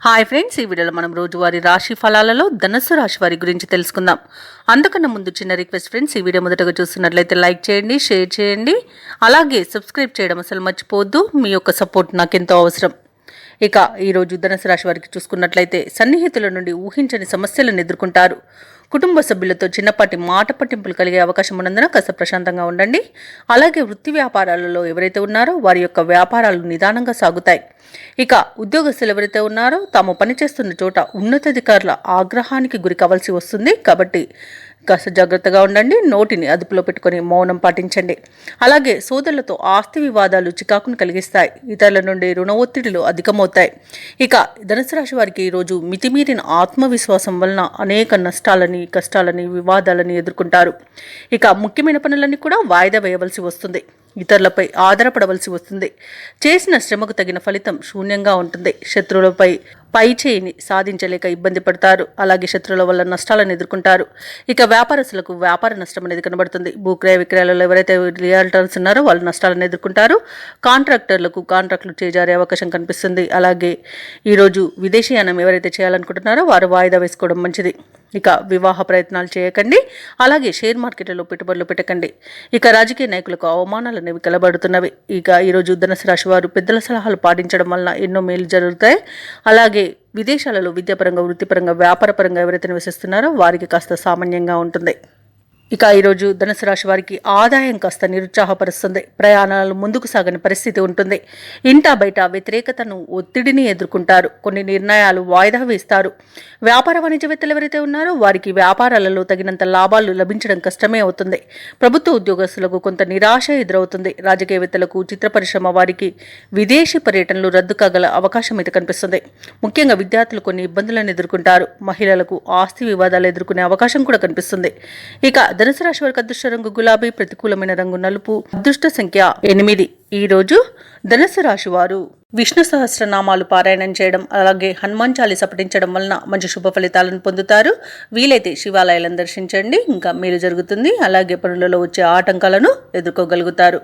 Hi friends, ఈ వీడియోలో మనం రోజువారీ రాశి ఫలాలలో ధనుస్సు రాశి వారి గురించి తెలుసుకుందాం. అందుకన్నా ముందు చిన్న రిక్వెస్ట్ ఫ్రెండ్స్, ఈ వీడియో మొదటగా చూస్తున్నట్లయితే లైక్ చేయండి, షేర్ చేయండి, అలాగే సబ్స్క్రైబ్ చేయడం అసలు మర్చిపోవద్దు. మీ యొక్క సపోర్ట్ నాకెంతో అవసరం. ఇక ఈరోజు ధనుసు రాశి వారికి చూసుకున్నట్లయితే సన్నిహితుల నుండి ఊహించని సమస్యలను ఎదుర్కొంటారు. కుటుంబ సభ్యులతో చిన్నపాటి మాట పట్టింపులు కలిగే అవకాశం ఉన్నందున కాస్త ప్రశాంతంగా ఉండండి. అలాగే వృత్తి వ్యాపారాలలో ఎవరైతే ఉన్నారో వారి యొక్క వ్యాపారాలు నిదానంగా సాగుతాయి. ఇక ఉద్యోగస్తులు ఎవరైతే ఉన్నారో తాము పనిచేస్తున్న చోట ఉన్నతాధికారుల ఆగ్రహానికి గురి కావాల్సి వస్తుంది. కాబట్టి కాస్త జాగ్రత్తగా ఉండండి. నోటిని అదుపులో పెట్టుకొని మౌనం పాటించండి. అలాగే సోదరులతో ఆస్తి వివాదాలు చికాకును కలిగిస్తాయి. ఇతరుల నుండి రుణ ఒత్తిడిలు అధికమవుతాయి. ఇక ధనుసు రాశి వారికి ఈరోజు మితిమీరిన ఆత్మవిశ్వాసం వలన అనేక నష్టాలని, కష్టాలని, వివాదాలని ఎదుర్కొంటారు. ఇక ముఖ్యమైన పనులన్నీ కూడా వాయిదా వేయవలసి వస్తుంది. ఇతరులపై ఆధారపడవలసి వస్తుంది. చేసిన శ్రమకు తగిన ఫలితం శూన్యంగా ఉంటుంది. శత్రువులపై పై చేయిని సాధించలేక ఇబ్బంది పడతారు. అలాగే శత్రువుల వల్ల నష్టాలను ఎదుర్కొంటారు. ఇక వ్యాపారస్తులకు వ్యాపార నష్టం అనేది కనబడుతుంది. భూక్రయ విక్రయాలలో ఎవరైతే రియల్టర్స్ ఉన్నారో వాళ్ళు నష్టాలను ఎదుర్కొంటారు. కాంట్రాక్టర్లకు కాంట్రాక్టులు చేజారే అవకాశం కనిపిస్తుంది. అలాగే ఈరోజు విదేశీయానం ఎవరైతే చేయాలనుకుంటున్నారో వారు వాయిదా వేసుకోవడం మంచిది. ఇక వివాహ ప్రయత్నాలు చేయకండి. అలాగే షేర్ మార్కెట్లలో పెట్టుబడులు పెట్టకండి. ఇక రాజకీయ నాయకులకు అవమానాలు అనేవి కలబడుతున్నవి. ఇక ఈరోజు ధనుసు రాశి వారు పెద్దల సలహాలు పాటించడం వలన ఎన్నో మేలు జరుగుతాయి. అలాగే విదేశాలలో విద్యాపరంగా, వృత్తిపరంగా, వ్యాపారపరంగా ఎవరైతే నివసిస్తున్నారో వారికి కాస్త సామాన్యంగా ఉంటుంది. ఇక ఈరోజు ధనుసు రాశి వారికి ఆదాయం కాస్త నిరుత్సాహపరుస్తుంది. ప్రయాణాలు ముందుకు సాగని పరిస్థితి ఉంటుంది. ఇంటా బయట వ్యతిరేకతను, ఒత్తిడిని ఎదుర్కొంటారు. కొన్ని నిర్ణయాలు వాయిదా వేస్తారు. వ్యాపార వాణిజ్యవేత్తలు ఎవరైతే ఉన్నారో వారికి వ్యాపారాలలో తగినంత లాభాలు లభించడం కష్టమే అవుతుంది. ప్రభుత్వ ఉద్యోగస్తులకు కొంత నిరాశ ఎదురవుతుంది. రాజకీయవేత్తలకు, చిత్ర పరిశ్రమ వారికి విదేశీ పర్యటనలు రద్దు కాగల అవకాశం అయితే కనిపిస్తుంది. ముఖ్యంగా విద్యార్థులు కొన్ని ఇబ్బందులను ఎదుర్కొంటారు. మహిళలకు ఆస్తి వివాదాలు ఎదుర్కొనే అవకాశం కూడా కనిపిస్తుంది. ఇక ధనుసు రాశి వారికి అదృష్ట రంగు గులాబీ, ప్రతికూలమైన రంగు నలుపు, అదృష్ట సంఖ్య 8. ఈ రోజు ధనుసు రాశి వారు విష్ణు సహస్రనామాలు పారాయణం చేయడం, అలాగే హనుమాన్ చాలీసా పఠించడం వలన మంచి శుభ ఫలితాలను పొందుతారు. వీలైతే శివాలయాలను దర్శించండి, ఇంకా మేలు జరుగుతుంది. అలాగే పనులలో వచ్చే ఆటంకాలను ఎదుర్కోగలుగుతారు.